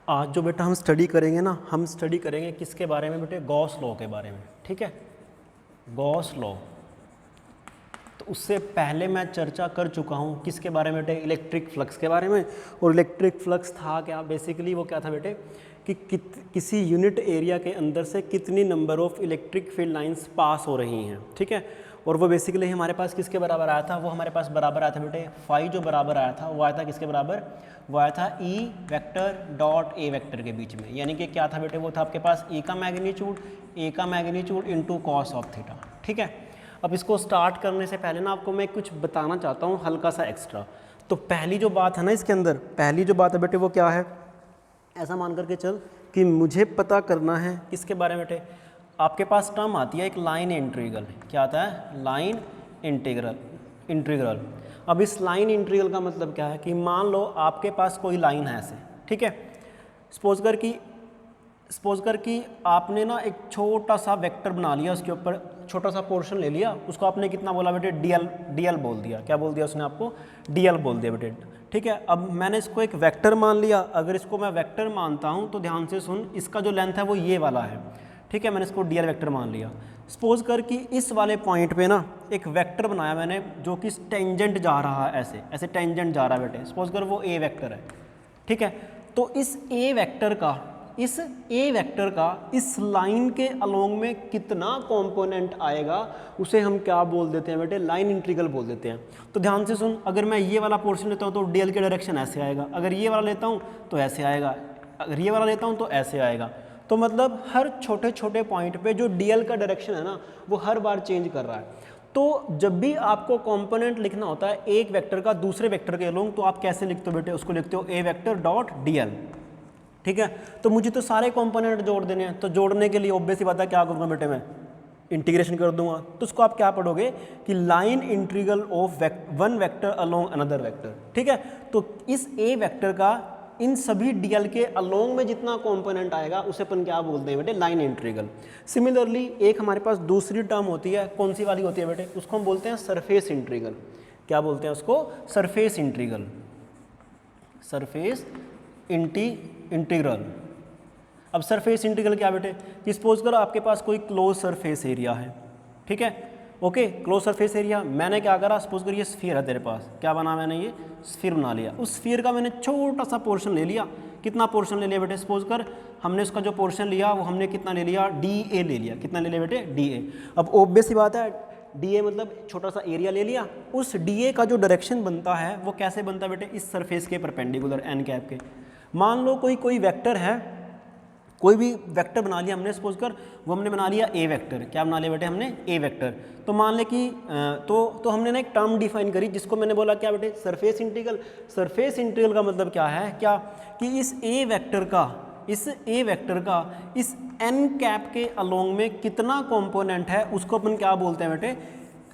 आज जो बेटा हम स्टडी करेंगे ना, हम स्टडी करेंगे किसके बारे में बेटे? गॉस लॉ के बारे में, ठीक है। गॉस लॉ, तो उससे पहले मैं चर्चा कर चुका हूँ किसके बारे में बेटे? इलेक्ट्रिक फ्लक्स के बारे में। और इलेक्ट्रिक फ्लक्स था क्या? बेसिकली वो क्या था बेटे कि किसी यूनिट एरिया के अंदर से कितनी number of electric field lines pass हो रही हैं, ठीक है। और वो बेसिकली हमारे पास किसके बराबर आया था? वो हमारे पास बराबर आया था बेटे फाई, जो बराबर आया था वो आया था किसके बराबर? वो आया था E vector dot A vector के बीच में। यानी कि क्या था बेटे? वो था आपके पास ए का magnitude into cos of theta, ठीक है। अब इसको स्टार्ट करने से पहले ना आपको मैं कुछ बताना चाहता हूँ हल्का सा एक्स्ट्रा। तो पहली जो बात है ना इसके अंदर, पहली जो बात है बेटे वो क्या है? ऐसा मान करके चल कि मुझे पता करना है किसके बारे में बेटे? आपके पास टर्म आती है एक लाइन इंटीग्रल। क्या आता है? Line integral. अब इस लाइन इंटीग्रल का मतलब क्या है कि मान लो आपके पास कोई लाइन है ऐसे, ठीक है। सपोज कर कि आपने ना एक छोटा सा वेक्टर बना लिया, उसके ऊपर छोटा सा पोर्शन ले लिया, उसको आपने कितना बोला बेटे? डीएल बोल दिया। क्या बोल दिया उसने आपको? डीएल बोल दिया बेटे, ठीक है। अब मैंने इसको एक वेक्टर मान लिया। अगर इसको मैं वेक्टर मानता हूँ तो ध्यान से सुन, इसका जो लेंथ है वो ये वाला है, ठीक है। मैंने इसको डीएल वेक्टर मान लिया। सपोज कर कि इस वाले पॉइंट पे ना एक वेक्टर बनाया मैंने जो कि टेंजेंट जा रहा है, ऐसे टेंजेंट जा रहा है बेटे। सपोज कर वो ए वेक्टर है, ठीक है। तो इस ए वेक्टर का इस लाइन के अलोंग में कितना कंपोनेंट आएगा उसे हम क्या बोल देते हैं बेटे? लाइन इंटीग्रल बोल देते हैं। तो ध्यान से सुन, अगर मैं ये वाला पोर्शन लेता हूँ तो डीएल के डायरेक्शन ऐसे आएगा, अगर ये वाला लेता हूँ तो ऐसे आएगा, अगर ये वाला लेता हूँ तो ऐसे आएगा। तो मतलब हर छोटे छोटे पॉइंट पे जो डीएल का डायरेक्शन है ना वो हर बार चेंज कर रहा है। तो जब भी आपको कंपोनेंट लिखना होता है एक वेक्टर का दूसरे वेक्टर के अलोंग, तो आप कैसे लिखते हो बेटे? उसको लिखते हो ए वेक्टर डॉट डीएल, ठीक है। तो मुझे तो सारे कंपोनेंट जोड़ देने हैं, तो जोड़ने के लिए ऑब्वियस ही बात है क्या करूँगा बेटे? मैं इंटीग्रेशन कर दूंगा। तो उसको आप क्या पढ़ोगे कि line integral of one vector along another vector, ठीक है। तो इस ए वेक्टर का इन सभी डीएल के अलोंग में जितना कंपोनेंट आएगा उसे अपन क्या बोलते हैं बेटे? Line integral. सिमिलरली एक हमारे पास दूसरी टर्म होती है, कौन सी वाली होती है बेटे? उसको हम बोलते हैं सरफेस इंटीग्रल। क्या बोलते हैं उसको? Surface integral. Surface integral. अब सरफेस इंटीग्रल क्या बेटे? कि सपोज करो आपके पास कोई क्लोज सरफेस एरिया है, ठीक है। ओके, क्लोज सरफेस एरिया, मैंने क्या करा? सपोज करो ये स्फीयर है तेरे पास, क्या बना मैंने? ये स्फीयर बना लिया। उस स्फीयर का मैंने छोटा सा पोर्शन ले लिया। कितना पोर्शन ले लिया बेटे? सपोज कर हमने उसका जो पोर्शन लिया वो हमने कितना ले लिया? डी ए ले लिया। कितना ले लिया बेटे? D A. अब ऑब्वियस ही बात है, डी ए मतलब छोटा सा एरिया ले लिया। उस डी ए का जो डायरेक्शन बनता है वो कैसे बनता है बेटे? इस सरफेस के परपेंडिकुलर एन कैप के। मान लो कोई वेक्टर है, कोई भी वेक्टर बना लिया हमने, सपोज कर वो हमने बना लिया ए वेक्टर। क्या बना लिया बेटे हमने? ए वेक्टर। तो मान ले कि तो हमने ना एक टर्म डिफाइन करी जिसको मैंने बोला क्या बेटे? Surface integral. सरफेस इंटीग्रल का मतलब क्या है? क्या कि इस ए वेक्टर का इस एन कैप के अलोंग में कितना कंपोनेंट है उसको अपन क्या बोलते हैं बेटे?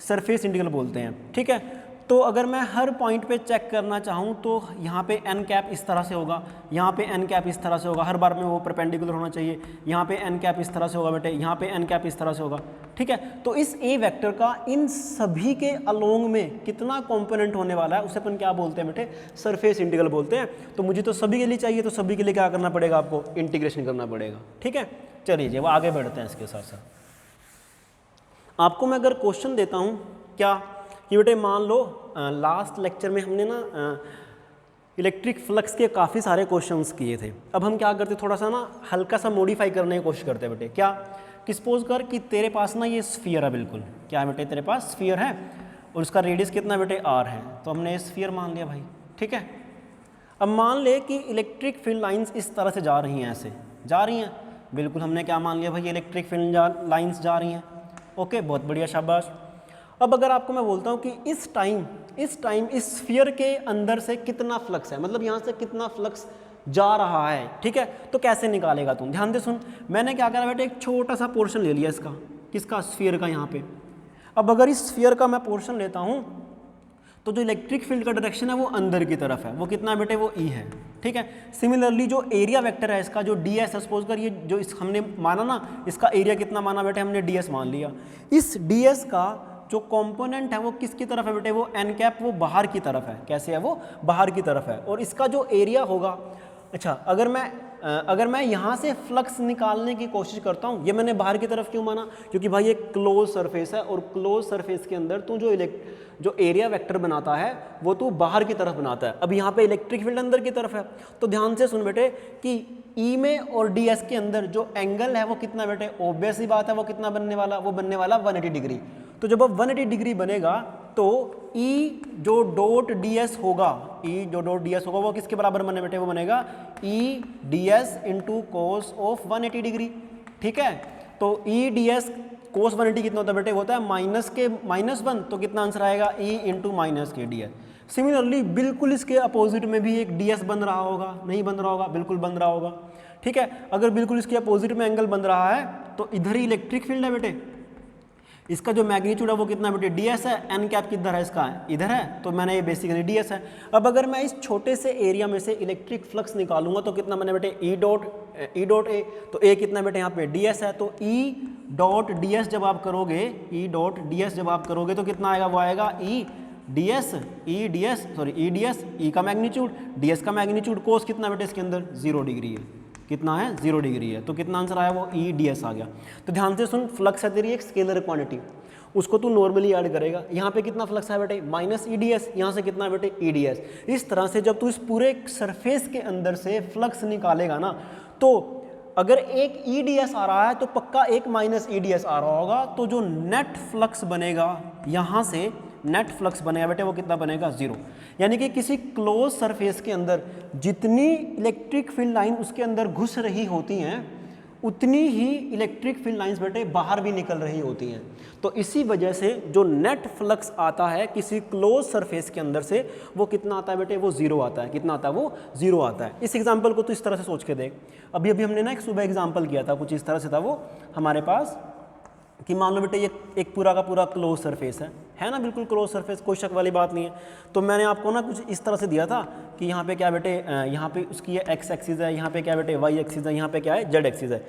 सरफेस इंटीग्रल बोलते हैं, ठीक है। तो अगर मैं हर पॉइंट पे चेक करना चाहूँ तो यहाँ पे एन कैप इस तरह से होगा, यहाँ पे एन कैप इस तरह से होगा, हर बार में वो परपेंडिकुलर होना चाहिए। यहाँ पे एन कैप इस तरह से होगा बेटे, यहाँ पे एन कैप इस तरह से होगा, ठीक है। तो इस ए वेक्टर का इन सभी के अलोंग में कितना कंपोनेंट होने वाला है उसे अपन क्या बोलते हैं बेटे? सरफेस इंटीग्रल बोलते हैं। तो मुझे तो सभी के लिए चाहिए, तो सभी के लिए क्या करना पड़ेगा? आपको इंटीग्रेशन करना पड़ेगा, ठीक है। चलिए वो आगे बढ़ते हैं। इसके साथ साथ आपको मैं अगर क्वेश्चन देता हूँ क्या कि बेटे मान लो लास्ट लेक्चर में हमने ना इलेक्ट्रिक फ्लक्स के काफ़ी सारे क्वेश्चंस किए थे। अब हम क्या करते, थोड़ा सा ना हल्का सा मॉडिफाई करने की कोशिश करते हैं बेटे। क्या कि सपोज कर कि तेरे पास ना ये स्फीयर है, बिल्कुल क्या है बेटे? तेरे पास स्फीयर है और उसका रेडियस कितना बेटे? आर है। तो हमने स्फीयर मान लिया भाई, ठीक है। अब मान ले कि इलेक्ट्रिक फील्ड लाइन्स इस तरह से जा रही हैं, ऐसे जा रही हैं, बिल्कुल हमने क्या मान लिया भाई? इलेक्ट्रिक फील्ड लाइन्स जा रही हैं। ओके, बहुत बढ़िया, शाबाश। अब अगर आपको मैं बोलता हूँ कि इस टाइम इस स्फीयर के अंदर से कितना फ्लक्स है, मतलब यहाँ से कितना फ्लक्स जा रहा है, ठीक है, तो कैसे निकालेगा तुम? ध्यान दे सुन, मैंने क्या करा बेटे? एक छोटा सा पोर्शन ले लिया इसका, किसका? स्फीयर का, यहाँ पे। अब अगर इस स्फीयर का मैं पोर्शन लेता हूँ तो जो इलेक्ट्रिक फील्ड का डायरेक्शन है वो अंदर की तरफ है, वो कितना है बेटे? वो ई है, ठीक है। सिमिलरली जो एरिया वेक्टर है इसका, जो डी एस, सपोज कर ये जो इस हमने माना ना, इसका एरिया कितना माना बेटे? हमने डी एस मान लिया। इस डी एस का जो कंपोनेंट है वो किसकी तरफ है बेटे? वो एन कैप, वो बाहर की तरफ है। कैसे है? वो बाहर की तरफ है। और इसका जो एरिया होगा, अच्छा अगर मैं अगर मैं यहाँ से फ्लक्स निकालने की कोशिश करता हूँ, ये मैंने बाहर की तरफ क्यों माना, क्योंकि भाई ये क्लोज सरफेस है और क्लोज सरफेस के अंदर तू जो एरिया वेक्टर बनाता है वो तू बाहर की तरफ बनाता है। अब यहाँ पे इलेक्ट्रिक फील्ड अंदर की तरफ है, तो ध्यान से सुन बेटे कि ई में और डी एस के अंदर जो एंगल है वो कितना बेटे, ऑब्वियस ही बात है वो कितना बनने वाला, वो बनने वाला 180 डिग्री। तो जब अब 180 डिग्री बनेगा तो ई जो डॉट डी एस होगा, ई जो डॉट डी एस होगा वो किसके बराबर बने बेटे, वो बनेगा ई D S into cos of 180 degree. ठीक है, तो ई डी एस कोस 180 कितना होता है बेटे, होता है -1, तो कितना आंसर आएगा, ई इंटू माइनस के डी एस। सिमिलरली बिल्कुल इसके अपोजिट में भी एक डी एस बन रहा होगा, नहीं बन रहा होगा, बिल्कुल बन रहा होगा। ठीक है, अगर बिल्कुल इसके अपोजिट में एंगल बन रहा है तो इधर ही इलेक्ट्रिक फील्ड है बेटे, इसका जो मैग्नीट्यूड है वो कितना बेटे, डी एस है, एन कैप किधर है इसका, इधर है, तो मैंने ये बेसिकली डी एस है। अब अगर मैं इस छोटे से एरिया में से इलेक्ट्रिक फ्लक्स निकालूंगा तो कितना मैंने बेटे, ई डॉट ए, तो ए कितना बेटे यहाँ पे डी एस है, तो ई डॉट डी एस जब आप करोगे, ई डॉट डी एस जब आप करोगे तो कितना आएगा, वो आएगा E D S, E D S, sorry E D S, E का मैग्नीट्यूड, डी एस का मैग्नीट्यूड, कोस कितना बेटे इसके अंदर 0 डिग्री है, कितना है 0 डिग्री है, तो कितना आंसर आया, वो ई डी एस आ गया। तो ध्यान से सुन, फ्लक्स है तेरी एक स्केलर क्वांटिटी, उसको तू नॉर्मली ऐड करेगा। यहाँ पे कितना फ्लक्स है बेटे, माइनस ई डी एस, यहाँ से कितना है बेटे, ई डी एस। इस तरह से जब तू इस पूरे सरफेस के अंदर से फ्लक्स निकालेगा ना, तो अगर एक ई डी एस आ रहा है तो पक्का एक माइनस ई डी एस आ रहा होगा, तो जो नेट फ्लक्स बनेगा यहाँ से, नेट फ्लक्स बनेगा बेटे वो कितना बनेगा, 0। यानी कि किसी क्लोज सरफेस के अंदर जितनी इलेक्ट्रिक फील्ड लाइन उसके अंदर घुस रही होती हैं उतनी ही इलेक्ट्रिक फील्ड लाइंस बेटे बाहर भी निकल रही होती हैं। तो इसी वजह से जो नेट फ्लक्स आता है किसी क्लोज सरफेस के अंदर से, वो कितना आता है बेटे, वो 0 आता है। कितना आता है, वो 0 आता है। इस एग्जाम्पल को तो इस तरह से सोच के देख, अभी हमने ना एक सुबह एग्जाम्पल किया था, कुछ इस तरह से था वो हमारे पास, कि मान लो बेटे ये एक पूरा का पूरा क्लोज सरफेस है ना, बिल्कुल क्लोज सरफेस, कोई शक वाली बात नहीं है। तो मैंने आपको ना कुछ इस तरह से दिया था कि यहाँ पे क्या बेटे, यहाँ पे उसकी ये एक्स एक्सिस है, यहाँ पे क्या बेटे वाई एक्सिस है, यहाँ पे क्या है जेड एक्सिस है।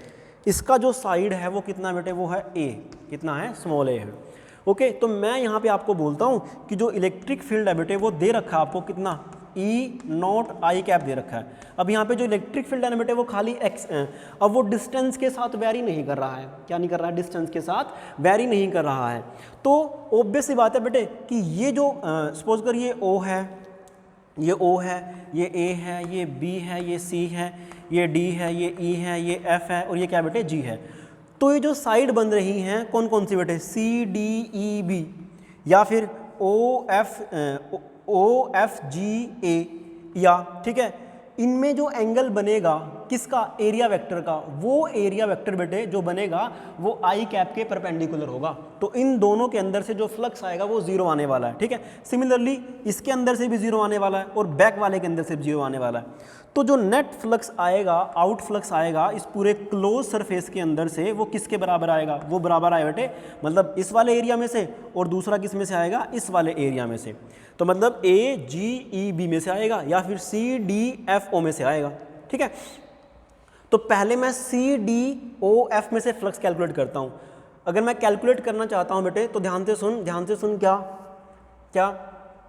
इसका जो साइड है वो कितना बेटे, वो है ए, कितना है, स्मॉल ए है। ओके, तो मैं यहाँ पे आपको बोलता हूँ कि जो इलेक्ट्रिक फील्ड है बेटे वो दे रखा है आपको कितना, ई नॉट आई कैप दे रखा है। अब यहाँ पे जो इलेक्ट्रिक फील्ड है ना बेटे वो खाली एक्स, अब वो डिस्टेंस के साथ वेरी नहीं कर रहा है। क्या नहीं कर रहा है, डिस्टेंस के साथ वेरी नहीं कर रहा है। तो ऑब्वियस सी बात है बेटे कि ये जो सपोज कर ये ओ है, ये ओ है, ये ए है, ये बी है, ये सी है, ये डी है, ये ई है, ये एफ है और ये क्या बेटे जी है। तो ये जो साइड बन रही हैं कौन कौन सी बेटे, सी डी ई बी या फिर ओ एफ जी ए, या ठीक है, इनमें जो एंगल बनेगा किसका, एरिया वेक्टर का, वो एरिया वेक्टर बेटे जो बनेगा वो आई कैप के परपेंडिकुलर होगा। तो इन दोनों के अंदर से जो फ्लक्स आएगा वो 0 आने वाला है। ठीक है, सिमिलरली इसके अंदर से भी 0 आने वाला है और बैक वाले के अंदर से भी 0 आने वाला है। तो जो नेट फ्लक्स आएगा, आउट फ्लक्स आएगा इस पूरे क्लोज सरफेस के अंदर से, वो किसके बराबर आएगा, वो बराबर आए बेटे मतलब इस वाले एरिया में से, और दूसरा किस में से आएगा, इस वाले एरिया में से। तो मतलब ए जी ई बी में से आएगा या फिर सी डी एफ ओ में से आएगा। ठीक है, तो पहले मैं सी डी ओ एफ में से फ्लक्स कैलकुलेट करता हूँ। अगर मैं कैलकुलेट करना चाहता हूँ बेटे तो ध्यान से सुन क्या क्या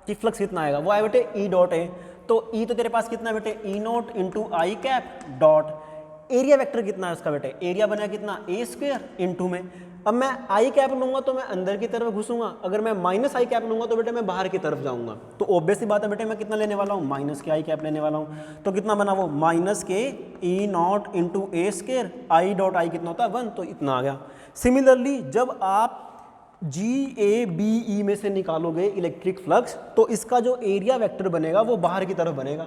कि फ्लक्स कितना आएगा, वो आए बेटे ई डॉट ए। तो ई तो तेरे पास कितना है बेटे, E naught into I cap dot area vector कितना है उसका बेटे, एरिया बना कितना, ए स्क्वायर इंटू में। अब मैं आई कैप लूंगा तो मैं अंदर की तरफ घुसूंगा, अगर मैं माइनस आई कैप लूंगा तो बेटे मैं बाहर की तरफ जाऊंगा। तो ऑब्वियस सी बात है बेटे मैं कितना लेने वाला हूँ, माइनस के आई कैप लेने वाला हूँ। तो कितना बना वो, माइनस के E naught into A square, I dot I कितना होता है 1, तो इतना आ गया। सिमिलरली जब आप जी ए बी ई में से निकालोगे इलेक्ट्रिक फ्लक्स तो इसका जो एरिया वेक्टर बनेगा वो बाहर की तरफ बनेगा।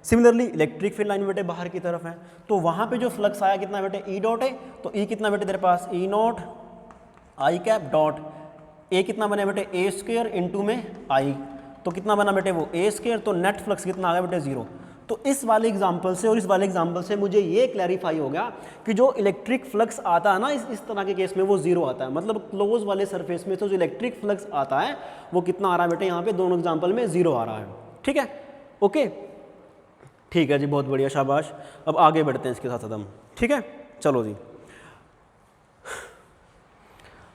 सिमिलरली इलेक्ट्रिक फील्ड लाइन बेटे बाहर की तरफ है, तो वहाँ पे जो फ्लक्स आया कितना बेटे, ई डॉट है। तो ई कितना बेटे तेरे पास, E naught I cap dot A कितना बने बेटे, ए स्क्वायर इंटू में आई, तो कितना बना बेटे वो ए स्क्वायर। तो नेट फ्लक्स कितना आ गया बेटे 0। तो इस वाले एग्जाम्पल से और इस वाले एग्जाम्पल से मुझे ये क्लैरिफाई हो गया कि जो इलेक्ट्रिक फ्लक्स आता है ना इस तरह के केस में वो 0 आता है। मतलब क्लोज वाले सरफेस में तो जो इलेक्ट्रिक फ्लक्स आता है वो कितना आ रहा है बेटे, यहाँ पे दोनों एग्जाम्पल में 0 आ रहा है। ठीक है, ओके, ठीक है जी, बहुत बढ़िया, शाबाश। अब आगे बढ़ते हैं इसके साथ हम। ठीक है, चलो जी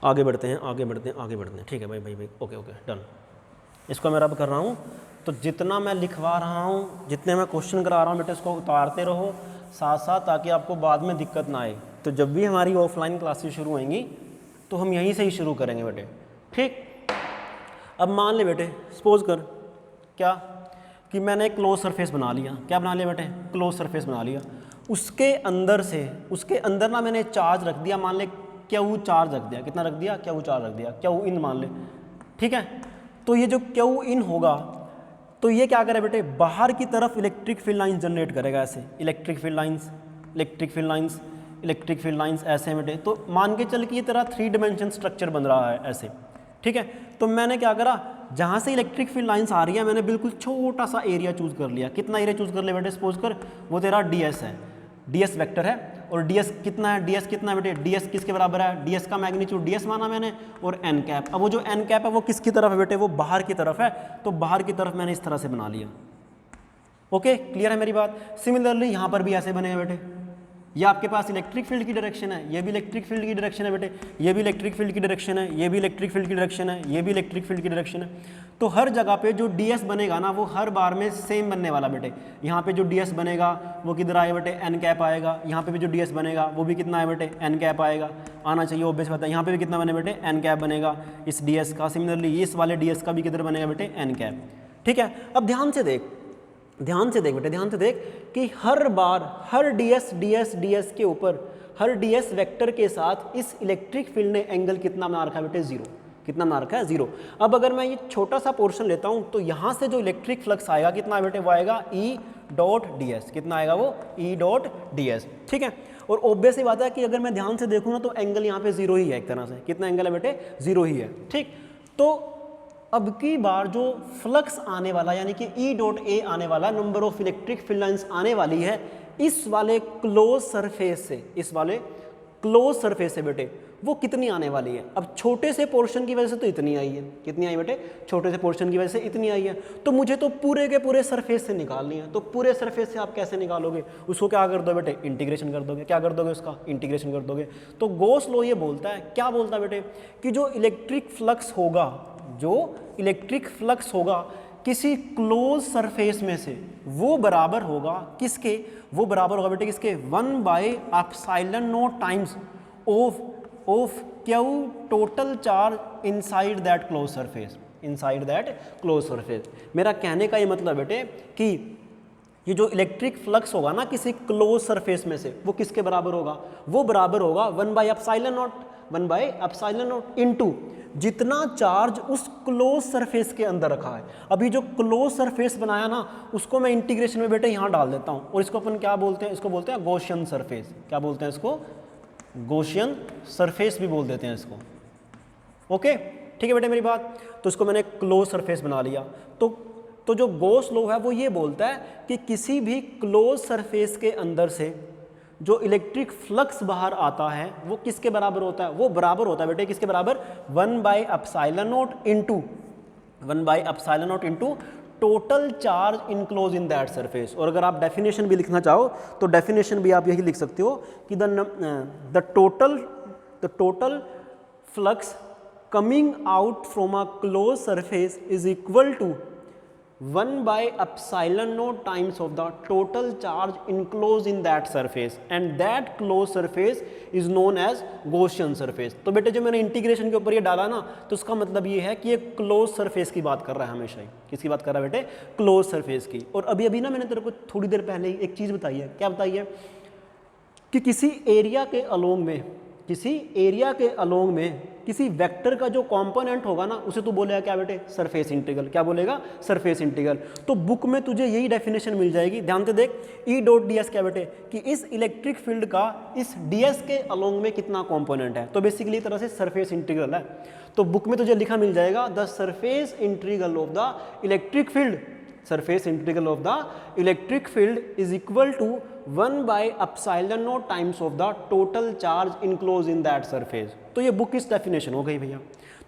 आगे बढ़ते हैं। ठीक है भाई, ओके, डन। इसको मैं रब कर रहा हूँ, तो जितना मैं लिखवा रहा हूँ, जितने मैं क्वेश्चन करा रहा हूँ बेटे इसको उतारते रहो, साथ साथ, ताकि आपको बाद में दिक्कत ना आए। तो जब भी हमारी ऑफलाइन क्लासेस शुरू होंगी तो हम यहीं से ही शुरू करेंगे बेटे, ठीक। अब मान ले बेटे, सपोज कर क्या कि मैंने एक क्लोज सरफेस बना लिया। क्या बना लिया बेटे? क्लोज सरफेस बना लिया। उसके अंदर ना मैंने चार्ज रख दिया, मान ले क्यू चार्ज रख दिया। कितना रख दिया? क्यू चार्ज रख दिया, क्यू इन मान ले, ठीक है। तो ये जो क्यू इन होगा तो ये क्या करे बेटे? बाहर की तरफ इलेक्ट्रिक फील्ड लाइंस जनरेट करेगा, ऐसे electric field lines, electric field lines, electric field lines ऐसे बेटे। तो मान के चल कि ये तेरा 3 डायमेंशन स्ट्रक्चर बन रहा है ऐसे, ठीक है। तो मैंने क्या करा, जहाँ से इलेक्ट्रिक फील्ड लाइंस आ रही है मैंने बिल्कुल छोटा सा एरिया चूज़ कर लिया। कितना एरिया चूज़ कर लिया बेटे? सपोज कर वो तेरा ds है, ds वेक्टर है, और ds कितना है? ds कितना है बेटे? ds किसके बराबर है? ds का मैग्नीट्यूड ds माना मैंने, और n कैप। अब वो जो n कैप है वो किसकी तरफ है बेटे? वो बाहर की तरफ है। तो बाहर की तरफ मैंने इस तरह से बना लिया। ओके, क्लियर है मेरी बात? सिमिलरली यहाँ पर भी ऐसे बनेगा बेटे। ये आपके पास इलेक्ट्रिक फील्ड की डायरेक्शन है, ये भी इलेक्ट्रिक फील्ड की डायरेक्शन है बेटे, ये भी इलेक्ट्रिक फील्ड की डायरेक्शन है, ये भी इलेक्ट्रिक फील्ड की डायरेक्शन है, ये भी इलेक्ट्रिक फील्ड की डायरेक्शन है। तो हर जगह पे जो ds बनेगा ना वो हर बार में सेम बनने वाला बेटे। यहाँ पे जो ds बनेगा वो किधर आएगा बेटे? n कैप आएगा। यहाँ पे भी जो ds बनेगा वो भी कितना है बेटे? n कैप आएगा, आना चाहिए ऑब्वियस बात है। यहाँ पे भी कितना बने बेटे? n कैप बनेगा इस ds का। सिमिलरली इस वाले ds का भी किधर बनेगा बेटे? n कैप, ठीक है। अब ध्यान से देख बेटे, ध्यान से देख कि हर बार हर ds के ऊपर, हर ds वेक्टर के साथ इस इलेक्ट्रिक फील्ड ने एंगल कितना बना रखा है बेटे? 0। कितना बना रखा है? 0। अब अगर मैं ये छोटा सा पोर्शन लेता हूँ तो यहाँ से जो इलेक्ट्रिक फ्लक्स आएगा कितना है बेटे? वो आएगा E डॉट ds। कितना आएगा वो? E डॉट ds, ठीक है। और ऑब्वियस ही बात है कि अगर मैं ध्यान से देखूँ ना तो एंगल यहाँ पे 0 ही है एक तरह से। कितना एंगल है बेटे? 0 ही है, ठीक। तो अब की बार जो फ्लक्स आने वाला यानी कि E डॉट ए आने वाला, number of electric field lines आने वाली है इस वाले क्लोज सरफेस से, इस वाले क्लोज सरफेस से बेटे, वो कितनी आने वाली है? अब छोटे से पोर्शन की वजह से तो इतनी आई है। कितनी आई बेटे? छोटे से पोर्शन की वजह से इतनी आई है। तो मुझे तो पूरे के पूरे सरफेस से निकालनी है। तो पूरे सरफेस से आप कैसे निकालोगे? उसको क्या कर दो बेटे? इंटीग्रेशन कर दोगे। क्या कर दोगे? उसका इंटीग्रेशन कर दोगे। तो गॉस लॉ ये बोलता है, क्या बोलता है बेटे? कि जो इलेक्ट्रिक फ्लक्स होगा, जो इलेक्ट्रिक फ्लक्स होगा किसी क्लोज सरफेस में से, वो बराबर होगा किसके? वो बराबर होगा बेटे किसके? 1/ε0 times of Q total charge inside that close surface, inside that close surface. मेरा कहने का ये मतलब बेटे कि ये जो इलेक्ट्रिक फ्लक्स होगा ना किसी क्लोज सरफेस में से, वो किसके बराबर होगा? वो बराबर होगा 1/ε0 इनटू जितना चार्ज उस क्लोज सरफेस के अंदर रखा है। अभी जो क्लोज सरफेस बनाया ना उसको मैं इंटीग्रेशन में बेटे यहाँ डाल देता हूँ, और इसको अपन क्या बोलते हैं? इसको बोलते हैं गॉसियन सरफेस। क्या बोलते हैं इसको? गॉसियन सरफेस भी बोल देते हैं इसको। ओके, ठीक है बेटे मेरी बात। तो इसको मैंने क्लोज सरफेस बना लिया। तो जो गॉस लॉ है वो ये बोलता है कि किसी भी क्लोज सरफेस के अंदर से जो इलेक्ट्रिक फ्लक्स बाहर आता है वो किसके बराबर होता है? वो बराबर होता है बेटे किसके बराबर? 1/ε0 into total charge enclose in that surface. और अगर आप डेफिनेशन भी लिखना चाहो तो डेफिनेशन भी आप यही लिख सकते हो कि the total flux coming out from a close surface is equal to 1/ε0 times of the total charge enclosed in that surface, and that closed surface is known as Gaussian surface। तो बेटे जो मैंने इंटीग्रेशन के ऊपर ये डाला ना तो उसका मतलब ये है कि ये क्लोज सरफेस की बात कर रहा है हमेशा ही। किसकी बात कर रहा है बेटे? क्लोज सरफेस की। और अभी ना मैंने तेरे को थोड़ी देर पहले ही एक चीज़ बताई है। क्या बताई है? कि किसी एरिया के अलोंग में किसी वेक्टर का जो कंपोनेंट होगा ना उसे तू बोलेगा क्या बेटे? Surface integral. क्या बोलेगा? Surface integral. तो बुक में तुझे यही डेफिनेशन मिल जाएगी। ध्यान से देख, E डॉट ds क्या बेटे? कि इस इलेक्ट्रिक फील्ड का इस ds के अलोंग में कितना कंपोनेंट है। तो बेसिकली इस तरह से सरफेस इंटीग्रल है। तो बुक में तुझे लिखा मिल जाएगा the surface integral of the electric field, surface integral of the electric field is equal to 1/ε0 times of the total charge enclosed in that surface। तो ये बुक इस डेफिनेशन हो गई भैया।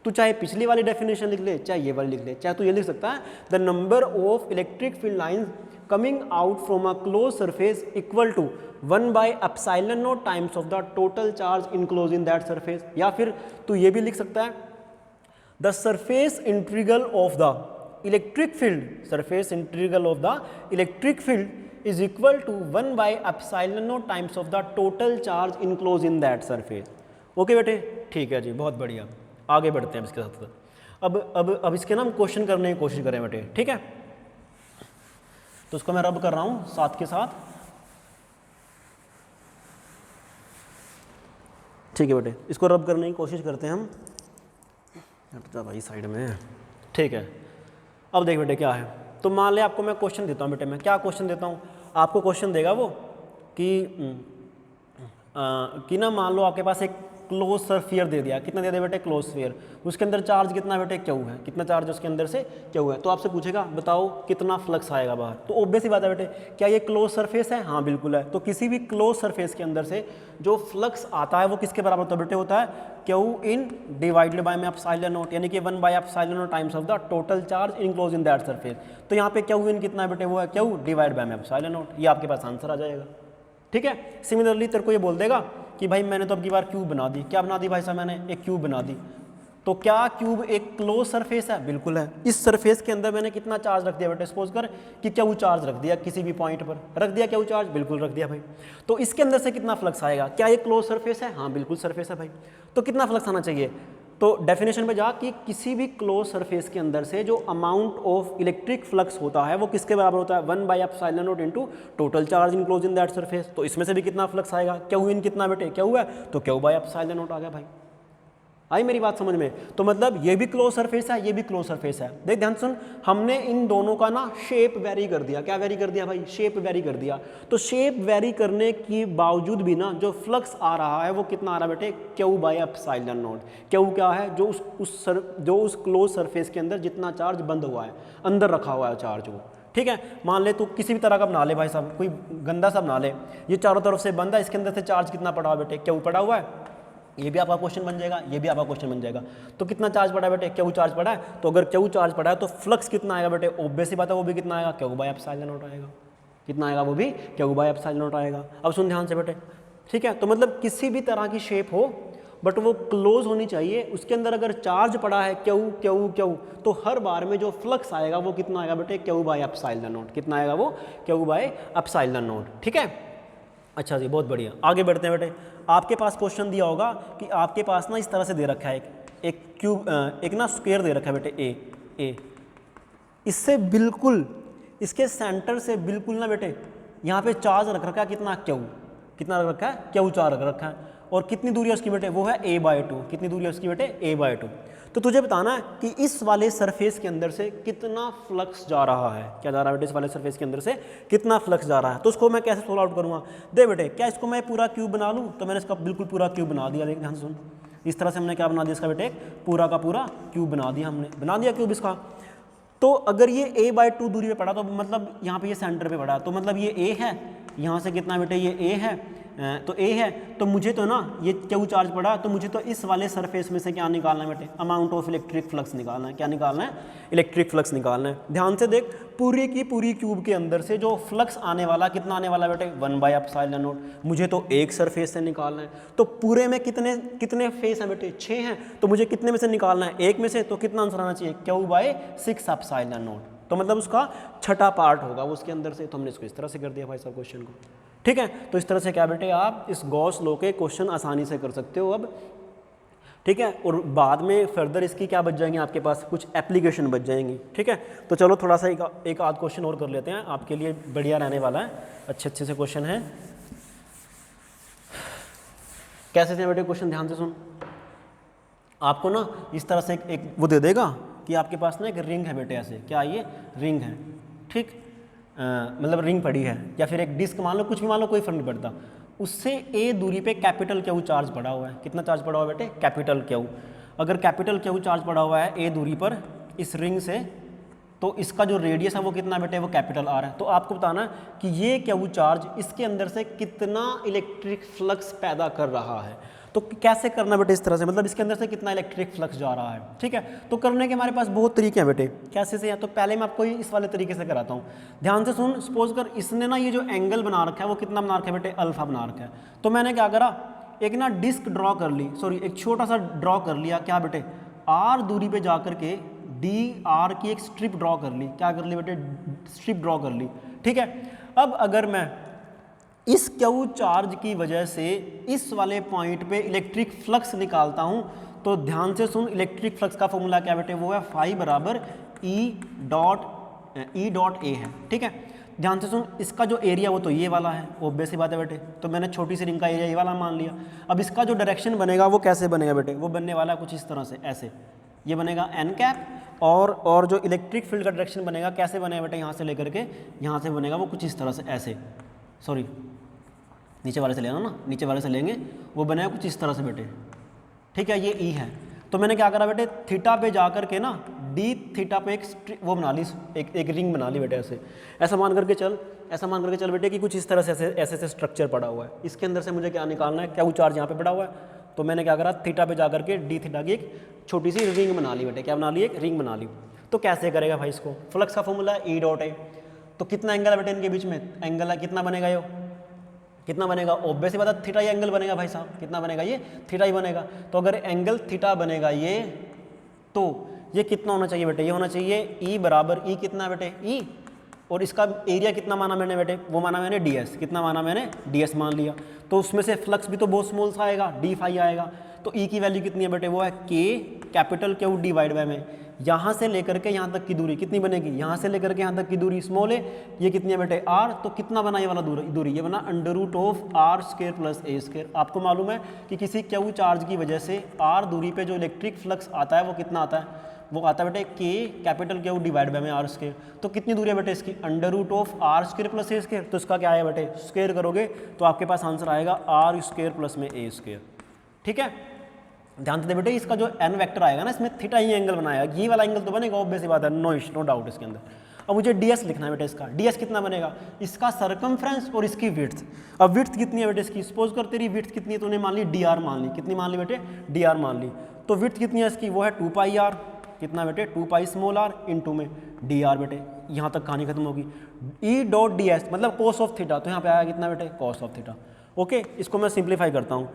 तू चाहे पिछली वाली डेफिनेशन लिख ले, चाहे ये वाली लिख ले, चाहे तू ये लिख सकता है the number of electric field lines coming out from a close surface equal to 1/ε0 times of the total charge enclose in that surface. या फिर तू ये भी लिख सकता है the surface integral of the electric field, surface integral of the electric field is equal to 1 by epsilon naught times of the total charge enclose in that surface. Okay बेटे, ठीक है जी, बहुत बढ़िया। आगे बढ़ते हैं इसके साथ। अब इसके ना हम क्वेश्चन करने की कोशिश करें बेटे, ठीक है। तो उसको मैं रब कर रहा हूँ साथ के साथ, ठीक है बेटे। इसको रब करने की कोशिश करते हैं हम। हट जा भाई साइड में, ठीक है। अब देख बेटे क्या है, तो मान ले आपको मैं क्वेश्चन देता हूँ बेटे, मैं क्या क्वेश्चन देता हूँ आपको। क्वेश्चन देगा वो कि ना मान लो आपके पास एक क्लोज स्फीयर दे दिया। कितना दे दिया बेटे? Close sphere. उसके अंदर चार्ज कितना बेटे? क्यू है। कितना चार्ज उसके अंदर से? क्यू है। तो आपसे पूछेगा बताओ कितना फ्लक्स आएगा बाहर। तो ऑब्वियस ही बात है बेटे, क्या ये क्लोज सरफेस है? हाँ बिल्कुल है। तो किसी भी क्लोज सरफेस के अंदर से जो फ्लक्स आता है वो किसके बराबर होता है बेटे? होता है क्यू इन डिवाइडेड बाय में एप्सिलॉन नॉट, यानी कि 1 by epsilon naught times of the total charge enclose in that surface. तो यहाँ पे क्यू इन कितना है बेटे? वो है क्यू डिवाइड बाय में एप्सिलॉन नॉट। ये आपके पास आंसर आ जाएगा, ठीक है। सिमिलरली तेरे को ये बोल देगा कि भाई मैंने तो अब की बार क्यूब बना दी। क्या बना दी भाई साहब? मैंने एक क्यूब बना दी। तो क्या क्यूब एक क्लोज सरफेस है? बिल्कुल है। इस सरफेस के अंदर मैंने कितना चार्ज रख दिया बेटे? सपोज कर कि क्यू चार्ज रख दिया, किसी भी पॉइंट पर रख दिया क्यू चार्ज, बिल्कुल रख दिया भाई। तो इसके अंदर से कितना फ्लक्स आएगा? क्या ये क्लोज सरफेस है? हाँ बिल्कुल सरफेस है भाई। तो कितना फ्लक्स आना चाहिए? तो डेफिनेशन पे जा कि किसी भी क्लोज सरफेस के अंदर से जो अमाउंट ऑफ इलेक्ट्रिक फ्लक्स होता है वो किसके बराबर होता है? 1 by epsilon not into total charge enclose in that surface. तो इसमें से भी कितना फ्लक्स आएगा? क्यू इन कितना बेटे? क्यू है, तो क्यू बाय एप्सिलॉन नॉट आ गया भाई। आई मेरी बात समझ में? तो मतलब ये भी क्लोज सरफेस है, ये भी क्लोज सरफेस है। देख ध्यान सुन, हमने इन दोनों का ना शेप वेरी कर दिया। क्या वेरी कर दिया भाई? शेप वेरी कर दिया। तो शेप वेरी करने के बावजूद भी ना जो फ्लक्स आ रहा है वो कितना आ रहा है बेटे? Q by epsilon not. Q क्या है? जो उस क्लोज सरफेस के अंदर जितना चार्ज बंद हुआ है, अंदर रखा हुआ है चार्ज वो, ठीक है। मान ले तू किसी भी तरह का बना ले भाई साहब, कोई गंदा सा बना ले, ये चारों तरफ से बंद है, इसके अंदर से चार्ज कितना पड़ा हुआ बेटे? क्यू पड़ा हुआ है। ये भी आपका क्वेश्चन बन जाएगा, ये भी आपका क्वेश्चन बन जाएगा। तो कितना चार्ज पड़ा है बेटे? क्यू चार्ज पड़ा है। तो अगर क्यू चार्ज पड़ा है तो फ्लक्स कितना आएगा बेटे? ऑब्वियस ही बात है, वो भी कितना आएगा? क्यू बाय एप्सिलॉन नॉट आएगा। कितना आएगा? वो भी क्यू बाय एप्सिलॉन नॉट आएगा। अब सुन ध्यान से बेटे, ठीक है। तो मतलब किसी भी तरह की शेप हो बट वो क्लोज होनी चाहिए, उसके अंदर अगर चार्ज पड़ा है क्यू क्यू क्यू, तो हर बार में जो फ्लक्स आएगा वो कितना आएगा बेटे? Q by epsilon not. कितना आएगा वो? क्यू बाय एप्सिलॉन नॉट, ठीक है। अच्छा जी, बहुत बढ़िया। आगे बढ़ते हैं बेटे। आपके पास क्वेश्चन दिया होगा कि आपके पास ना इस तरह से दे रखा है एक क्यूब, एक ना स्क्वायर दे रखा है बेटे ए। इससे बिल्कुल, इसके सेंटर से बिल्कुल ना बेटे यहाँ पे चार्ज रख रखा है कितना? क्यू। कितना रख रखा है? क्यू चार्ज रख रखा है। और कितनी दूरी है उसकी बेटे? वो है a/2। कितनी दूरी है उसकी बेटे? a/2। तो तुझे बताना है कि इस वाले सरफेस के अंदर से कितना फ्लक्स जा रहा है। क्या जा रहा है बेटे? इस वाले सरफेस के अंदर से कितना फ्लक्स जा रहा है। तो उसको मैं कैसे सोल्व आउट करूँगा? दे बेटे, क्या इसको मैं पूरा क्यूब बना लूँ? तो मैंने इसका बिल्कुल पूरा क्यूब बना दिया। देख ध्यान सुन, इस तरह से हमने क्या बना दिया इसका बेटे? पूरा का पूरा क्यूब बना दिया हमने, बना दिया क्यूब इसका। तो अगर ये a/2 दूरी पे पड़ा तो मतलब यहाँ पे ये सेंटर पे पड़ा, तो मतलब ये a है, यहाँ से कितना बेटे? ये a है, तो a है। तो मुझे तो ना ये क्यू चार्ज पड़ा, तो मुझे तो इस वाले सरफेस में से क्या निकालना है बेटे? अमाउंट ऑफ इलेक्ट्रिक फ्लक्स निकालना है। क्या निकालना है? इलेक्ट्रिक फ्लक्स निकालना है। ध्यान से देख, पूरी की पूरी क्यूब के अंदर से जो फ्लक्स आने वाला कितना आने वाला बेटे? 1 बाय एप्सिलॉन नॉट। मुझे तो एक सरफेस से निकालना है। तो पूरे में कितने फेस हैं बेटे? 6 हैं। तो मुझे कितने में से निकालना है? एक में से। तो कितना आंसर आना चाहिए? Q by 6 epsilon naught. तो मतलब उसका छठा पार्ट होगा वो उसके अंदर से। तो हमने इसको इस तरह से कर दिया भाई साहब क्वेश्चन को, ठीक है। तो इस तरह से क्या बेटे आप इस गॉस लॉ के क्वेश्चन आसानी से कर सकते हो अब, ठीक है। और बाद में फर्दर इसकी क्या बच जाएंगे आपके पास? कुछ एप्लीकेशन बच जाएंगी, ठीक है। तो चलो थोड़ा सा एक आध क्वेश्चन और कर लेते हैं, आपके लिए बढ़िया रहने वाला है। अच्छे से क्वेश्चन है। कैसे थे बेटे क्वेश्चन? ध्यान से सुन। आपको ना इस तरह से एक वो दे देगा कि आपके पास ना एक रिंग है बेटे, ऐसे क्या ये रिंग है, ठीक, मतलब रिंग पड़ी है, या फिर एक डिस्क मान लो, कुछ भी मान लो, कोई फर्क नहीं पड़ता। उससे a दूरी पे कैपिटल क्यू चार्ज पड़ा हुआ है। कितना चार्ज पड़ा हुआ है बेटे? Capital Q. अगर कैपिटल क्यू चार्ज पड़ा हुआ है a दूरी पर इस रिंग से, तो इसका जो रेडियस है वो कितना बेटे? वो कैपिटल R है। तो आपको बताना कि ये क्यू चार्ज इसके अंदर से कितना इलेक्ट्रिक फ्लक्स पैदा कर रहा है। तो कैसे करना बेटे? इस तरह से, मतलब इसके अंदर से कितना इलेक्ट्रिक फ्लक्स जा रहा है, ठीक है। तो करने के हमारे पास बहुत तरीके हैं बेटे। कैसे से? तो पहले मैं आपको इस वाले तरीके से कराता हूँ। ध्यान से सुन। सपोज कर इसने ना ये जो एंगल बना रखा है वो कितना बना रखा है बेटे? अल्फा बना रखा है। तो मैंने क्या करा, एक ना डिस्क ड्रॉ कर ली, सॉरी एक छोटा सा ड्रॉ कर लिया। क्या बेटे? R दूरी पे जा करके dr की एक स्ट्रिप ड्रॉ कर ली। क्या कर ली बेटे? स्ट्रिप ड्रॉ कर ली, ठीक है। अब अगर मैं इस क्यू चार्ज की वजह से इस वाले पॉइंट पे इलेक्ट्रिक फ्लक्स निकालता हूं, तो ध्यान से सुन, इलेक्ट्रिक फ्लक्स का फॉर्मूला क्या बेटे, वो है फाई बराबर ई डॉट ए है, ठीक है। ध्यान से सुन, इसका जो एरिया वो तो ये वाला है, ऑब्वियस सी बात है बेटे, तो मैंने छोटी सी रिंग का एरिया ये वाला मान लिया। अब इसका जो डायरेक्शन बनेगा वो कैसे बनेगा बेटे, वो बनने वाला है कुछ इस तरह से, ऐसे ये बनेगा एन कैप, और जो इलेक्ट्रिक फील्ड का डायरेक्शन बनेगा कैसे बनेगा बेटे, यहाँ से लेकर के यहाँ से बनेगा वो कुछ इस तरह से, ऐसे, सॉरी नीचे वाले से लेना ना, नीचे वाले से लेंगे, वो बनेगा कुछ इस तरह से बेटे, ठीक है। ये ई है, तो मैंने क्या करा बेटे, थीटा पे जा करके ना डी थीटा पे एक वो बना ली, एक रिंग बना ली बेटे, ऐसे ऐसा मान करके चल, ऐसा मान करके चल बेटे कि कुछ इस तरह से ऐसे स्ट्रक्चर पड़ा हुआ है, इसके अंदर से मुझे क्या निकालना है, क्या वो चार्ज यहाँ पे पड़ा हुआ है, तो मैंने क्या करा, थीटा पे जा करके डी थीटा की एक छोटी सी रिंग बना ली बेटे, क्या बना ली, एक रिंग बना ली। तो कैसे करेगा भाई इसको, फ्लक्स का फॉर्मूला ई डॉट ए, तो कितना एंगल है बेटे इनके बीच में, एंगल है कितना बनेगा, ये कितना बनेगा, ऑब्वियस ही बात है थीटा ही एंगल बनेगा भाई साहब, कितना बनेगा, ये थीटा ही बनेगा। तो अगर एंगल थीटा बनेगा ये, तो ये कितना होना चाहिए बेटे, ये होना चाहिए ई बराबर, ई कितना बेटे, ई, और इसका एरिया कितना माना मैंने बेटे, वो माना मैंने डी एस, कितना माना मैंने, डी एस मान लिया। तो उसमें से फ्लक्स भी तो बहुत स्मॉल सा आएगा, डी फाई आएगा, तो ई की वैल्यू कितनी है बेटे, वो है के कैपिटल क्यू डिवाइड बाय में, यहाँ से लेकर के यहाँ तक की दूरी कितनी बनेगी, यहाँ से लेकर के यहाँ तक की दूरी स्मॉल है, ये कितनी है बेटे आर, तो कितना बना ये वाला दूरी, ये बना under root of r square plus a square. आपको मालूम है कि किसी क्यू चार्ज की वजह से आर दूरी पे जो इलेक्ट्रिक फ्लक्स आता है वो कितना आता है, वो आता है बेटे के कैपिटल क्यू डिवाइड बाय में आर स्क्वायर। तो कितनी दूरी है बेटे इसकी, under root of r square plus a square, तो इसका क्या है बेटे, स्क्वायर करोगे तो आपके पास आंसर आएगा आर स्क्वायर प्लस में ए स्क्वायर, ठीक है। ध्यान से दे बेटे, इसका जो एन वेक्टर आएगा ना, इसमें थीटा ही एंगल बनाया, ये वाला एंगल तो बनेगा, ऑब्वियस बात है, नो डाउट इसके अंदर। अब मुझे ds लिखना है बेटे, इसका ds कितना बनेगा, इसका सरकमफ्रेंस और इसकी विड्थ। अब विड्थ कितनी है बेटे इसकी, सपोज कर तेरी विड्थ कितनी है, तूने मान ली dr मान ली, कितनी मान ली बेटे, dr मान ली, तो विड्थ कितनी है इसकी, वो है 2 पाई r, कितना बेटे 2 पाई स्मॉल r इंटू में dr बेटे, यहाँ तक कहानी खत्म होगी। ई डॉट डी एस मतलब कोस ऑफ थीटा, तो यहाँ पे आया कितना बेटे, कॉस ऑफ थीटा। ओके, इसको मैं सिंप्लीफाई करता हूँ,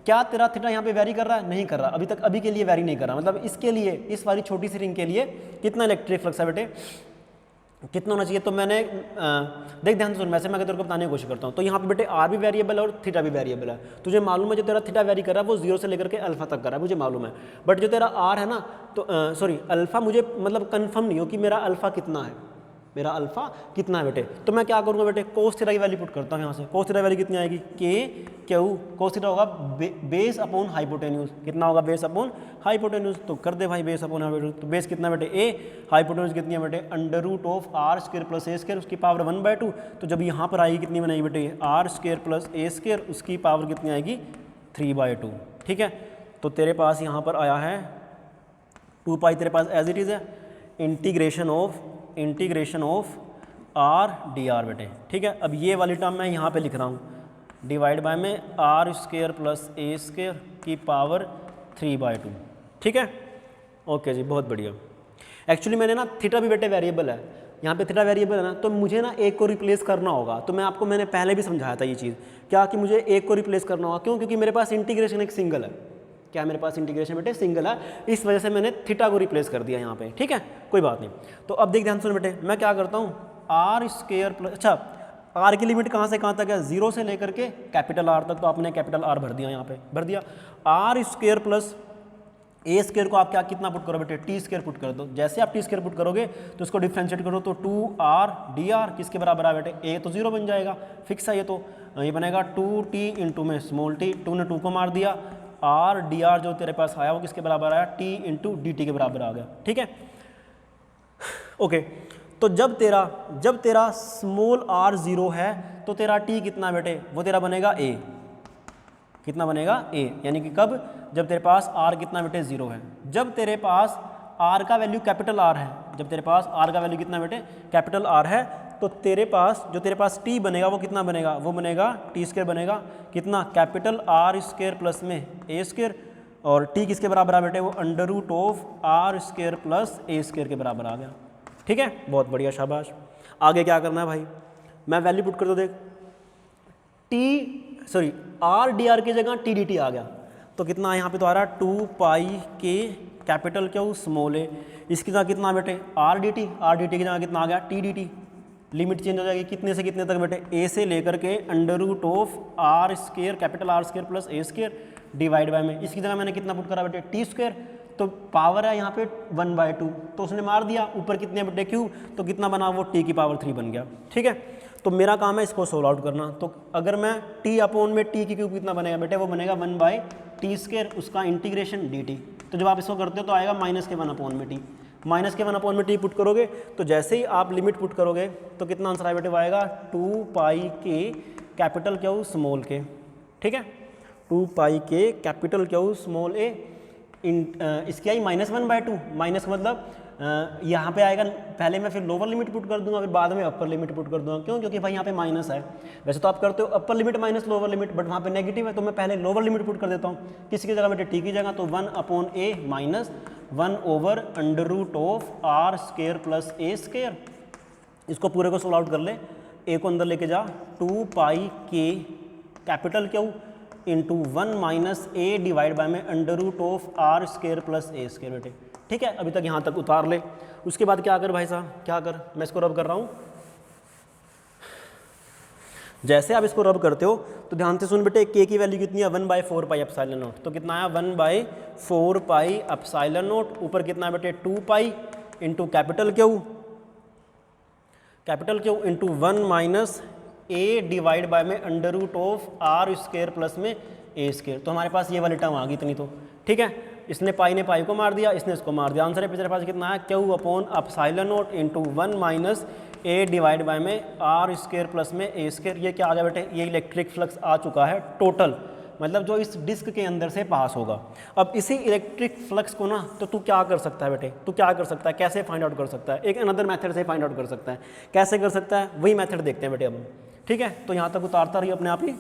क्या तेरा थीटा यहाँ पे वेरी कर रहा है, नहीं कर रहा, अभी तक, अभी के लिए वेरी नहीं कर रहा, मतलब इसके लिए, इस वाली छोटी सी रिंग के लिए कितना इलेक्ट्रिक फ्लक्स है बेटे, कितना होना चाहिए। तो मैंने देख ध्यान से सुन, वैसे मैं तेरे को बताने की कोशिश करता हूँ। तो यहाँ पे बेटे आर भी वेरिएबल है और थीटा भी वेरिएबल है, तुझे मालूम है जो तेरा थीटा वेरी कर रहा है वो 0 से लेकर के अल्फा तक कर रहा है, मुझे मालूम है, बट जो तेरा आर है ना, तो सॉरी अल्फा, मुझे मतलब कंफर्म नहीं हो कि मेरा अल्फा कितना है, मेरा अल्फा कितना है बेटे। तो मैं क्या करूँगा बेटे, कोस थीटा की वैल्यू पुट करता हूँ यहाँ से, कोस थीटा वैल्यू कितनी आएगी, के क्यू, कोस थीटा होगा बेस अपॉन हाइपोटेन्यूज, कितना होगा, बेस अपॉन हाइपोटेन्यूज, तो कर दे भाई बेस अपॉन हाइपोटेन्यूज, तो बेस कितना बेटे ए, हाइपोटेन्यूज कितनी है बेटे under root of r square plus a square, उसकी पावर 1/2, तो जब यहाँ पर आएगी कितनी बनेगी बेटे, r square plus a square, उसकी पावर कितनी आएगी 3/2, ठीक है। तो तेरे पास यहाँ पर आया है 2 पाई, तेरे पास एज इट इज़ है, integration of R D R बेटे, ठीक है। अब ये वाली टर्म मैं यहाँ पे लिख रहा हूँ, डिवाइड बाय में r square plus a square की पावर 3/2, ठीक है। ओके जी, बहुत बढ़िया। एक्चुअली मैंने ना थीटा भी बेटे वेरिएबल है, यहाँ पे थीटा वेरिएबल है ना, तो मुझे ना एक को रिप्लेस करना होगा, तो मैंने पहले भी समझाया था ये चीज़, क्या कि मुझे एक को रिप्लेस करना होगा, क्यों, क्योंकि मेरे पास इंटीग्रेशन एक सिंगल है, क्या मेरे पास इंटीग्रेशन बेटे सिंगल है, इस वजह से मैंने थीटा को रिप्लेस कर दिया यहाँ पे, ठीक है, कोई बात नहीं। तो अब देख ध्यान सुन बेटे, मैं क्या करता हूँ, आर स्क्वायर प्लस, अच्छा आर की लिमिट कहाँ से कहाँ तक है, 0 से लेकर के कैपिटल आर तक, तो आपने कैपिटल आर भर दिया, यहाँ पे भर दिया, r square plus a square को आप क्या कितना पुट करो बेटे, टी स्क्वायर पुट कर दो। जैसे आप टी स्क्वायर पुट करोगे तो इसको डिफ्रेंशिएट करो, तो 2r dr किसके बराबर है बेटे, ए तो 0 बन जाएगा, फिक्स है ये, तो ये बनेगा 2t इंटू में स्मॉल टी, 2 ने 2 को मार दिया, आर डी आर जो तेरे पास आया वो किसके बराबर आया, टी इंटू डी टी के बराबर आ गया, ठीक है। ओके, तो जब तेरा स्मॉल r 0 है तो तेरा t कितना बेटे, वो तेरा बनेगा a, कितना बनेगा a, यानी कि कब, जब तेरे पास r कितना बेटे 0 है, जब तेरे पास r का वैल्यू कैपिटल R है, जब तेरे पास r का वैल्यू कितना बेटे कैपिटल R है, तो तेरे पास t बनेगा वो कितना बनेगा, वो बनेगा टी स्क्वायर बनेगा, कितना कैपिटल R स्क्वायर प्लस में a स्क्वायर, और t किसके बराबर आ बेटे, वो अंडर रूट ऑफ R square plus a square के बराबर आ गया, ठीक है, बहुत बढ़िया, शाबाश। आगे क्या करना है भाई, मैं वैल्यू पुट कर दो, देख आर डी आर की जगह टी डी टी आ गया, तो कितना यहाँ पे तो आ रहा है 2 पाई के कैपिटल क्यू स्मॉल ए, इसकी जगह कितना बेटे आर डी टी की जगह कितना आ गया T D T, limit change हो जाएगी कितने से कितने तक बेटे, ए से लेकर के under root of r square capital r square plus A square divide by में, इसकी जगह मैंने कितना पुट करा बेटे टी स्क्र, तो पावर है यहाँ पे 1/2, तो उसने मार दिया ऊपर कितने बेटे क्यूब, तो कितना बना वो टी की पावर 3 बन गया। ठीक है, तो मेरा काम है इसको सोल्व आउट करना। तो अगर मैं टी अपॉन में टी की क्यूब कितना बनेगा बेटे, वो बनेगा 1/t स्क्र, उसका इंटीग्रेशन dt। तो जब आप इसको करते हो तो आएगा -1 अपॉन में टी, -1 अपॉन में टी पुट करोगे तो जैसे ही आप लिमिट पुट करोगे तो कितना आंसर आए बेटे, वो आएगा 2πk कैपिटल क्यू स्मॉल के। ठीक है, 2πk कैपिटल क्यू स्मॉल ए, इसकी आई -1/2, माइनस मतलब यहाँ पे आएगा, पहले मैं फिर लोअर लिमिट पुट कर दूंगा, फिर बाद में अपर लिमिट पुट कर दूंगा। क्यों? क्योंकि भाई यहाँ पे माइनस है। वैसे तो आप करते हो upper limit minus lower limit, but वहाँ पे नेगेटिव है, तो मैं पहले लोअर लिमिट पुट कर देता हूँ। किसी की जगह बेटे टी की जगह, तो 1/a minus 1/√r square plus ए स्क्र। इसको पूरे को सोल्व आउट कर ले, ए को अंदर लेके जा, 2πk capital Q into 1 - a divide by में √r स्क्र प्लस ए स्क्र बेटे। ठीक है, अभी तक यहाँ तक उतार ले। उसके बाद क्या कर भाई साहब, क्या कर, मैं इसको रब कर रहा हूँ। जैसे आप इसको रब करते हो तो ध्यान से सुन बेटे, k की वैल्यू कितनी है 1/4π एप्सिलॉन नॉट, तो कितना आया 1/4π एप्सिलॉन नॉट, ऊपर कितना है बेटे 2π into capital Q into 1 - a divide by में √r स्क्र प्लस में ए स्क्र। तो हमारे पास ये वाली टर्म आ गई इतनी। तो ठीक है, इसने पाई ने पाई को मार दिया, इसने इसको मार दिया, आंसर है मेरे पास कितना है Q upon epsilon naught into 1 - a divide by में r स्क्र प्लस में ए स्क्र। ये क्या आ गया बेटे, ये इलेक्ट्रिक फ्लक्स आ चुका है टोटल, मतलब जो इस डिस्क के अंदर से पास होगा। अब इसी इलेक्ट्रिक फ्लक्स को ना, तो तू क्या कर सकता है बेटे, तू क्या कर सकता है, कैसे फाइंड आउट कर सकता है, एक अनदर मेथड से फाइंड आउट कर सकता है। कैसे कर सकता है, वही मेथड देखते हैं बेटे अब। ठीक है, तो यहाँ तक उतारता रही अपने आप ही।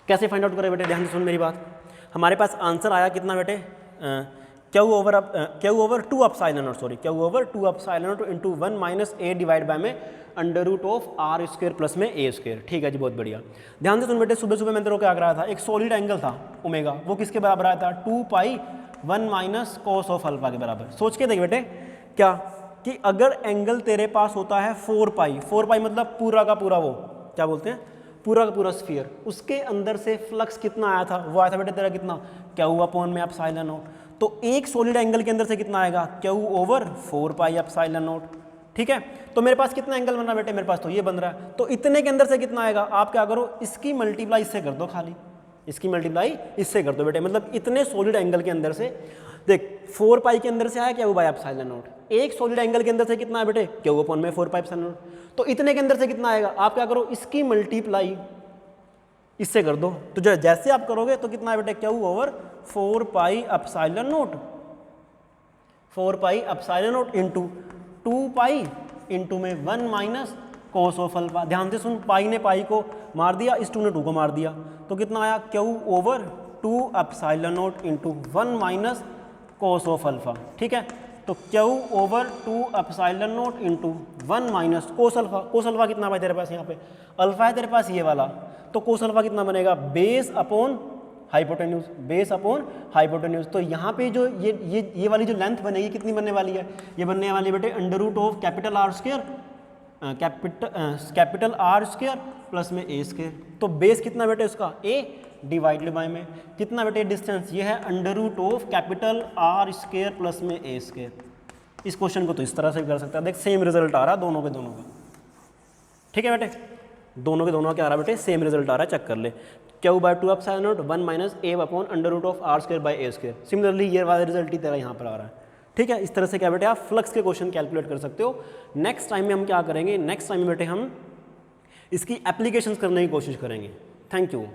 कैसे फाइंड आउट करें बेटे, ध्यान से सुन मेरी बात। हमारे पास आंसर आया कितना बेटे, Q over 2 epsilon not, sorry Q over 2 epsilon naught into 1 - a divide by में √r स्क्र प्लस में ए स्क्र। ठीक है जी, बहुत बढ़िया। ध्यान से सुन बेटे, सुबह सुबह मैंने तेरे को क्या कराया था, एक सॉलिड एंगल था ओमेगा, वो किसके बराबर आया था 2π 1 - cos ऑफ अल्फा के बराबर। सोच के देख बेटे क्या, कि अगर एंगल तेरे पास होता है 4π मतलब पूरा का पूरा, वो क्या बोलते हैं पूरा का पूरा स्फीयर, उसके अंदर से फ्लक्स कितना आया था, वो आया था बेटे तेरा कितना क्यू अपॉन में एप्सिलॉन नॉट। तो एक सॉलिड एंगल के अंदर से कितना आएगा क्यू ओवर 4π एप्सिलॉन नॉट। ठीक है, तो मेरे पास कितना एंगल बन रहा है बेटे, मेरे पास तो ये बन रहा है, तो इतने के अंदर से कितना आएगा, आप क्या करो इसकी मल्टीप्लाई इससे कर दो, खाली इसकी मल्टीप्लाई इससे कर दो बेटे, मतलब इतने सॉलिड एंगल के अंदर से देख 4π के अंदर से आया क्यू बाय एप्सिलॉन नॉट, एक सॉलिड एंगल के अंदर से कितना है बेटे क्यू अपॉन में 4π एप्सिलॉन नॉट, तो इतने के अंदर से कितना आएगा, आप क्या करो इसकी मल्टीप्लाई इससे कर दो। तो जैसे आप करोगे तो कितना है बेटे Q over 4π epsilon naught, 4π epsilon naught into 2π into में 1 - cos ऑफ अल्फा। ध्यान से सुन, पाई ने पाई को मार दिया, इस 2 ने 2 को मार दिया, तो कितना आया Q over 2 epsilon naught into 1 - cos of alpha. ठीक है, तो Q over 2 epsilon naught into 1 - cos alpha. cos alpha कितना भाई तेरे पास, यहाँ पे अल्फा है तेरे पास ये वाला, तो cos अल्फा कितना बनेगा base upon hypotenuse, base upon hypotenuse. तो यहाँ पे जो ये वाली जो लेंथ बनेगी कितनी बनने वाली है, ये बनने वाली बेटे √of capital R square capital R square plus में ए स्क्र। तो बेस कितना बेटे उसका a डिवाइडेड बाय में कितना बेटे डिस्टेंस, ये है √of capital R square plus में ए स्क्र। इस क्वेश्चन को तो इस तरह से कर सकता है, देख सेम रिजल्ट आ रहा है दोनों के दोनों का। ठीक है बेटे, दोनों के दोनों क्या आ रहा है बेटे, सेम रिजल्ट आ रहा है, चेक कर ले। Q by 2 epsilon naught 1 - a upon √r square by a square. Similarly ये वाला रिजल्ट ही तेरा यहाँ पर आ रहा है। ठीक है, इस तरह से क्या बेटे आप फ्लक्स के क्वेश्चन कैलकुलेट कर सकते हो। नेक्स्ट टाइम में हम क्या करेंगे, नेक्स्ट टाइम में बेटे हम इसकी एप्लीकेशंस करने की कोशिश करेंगे। Thank you.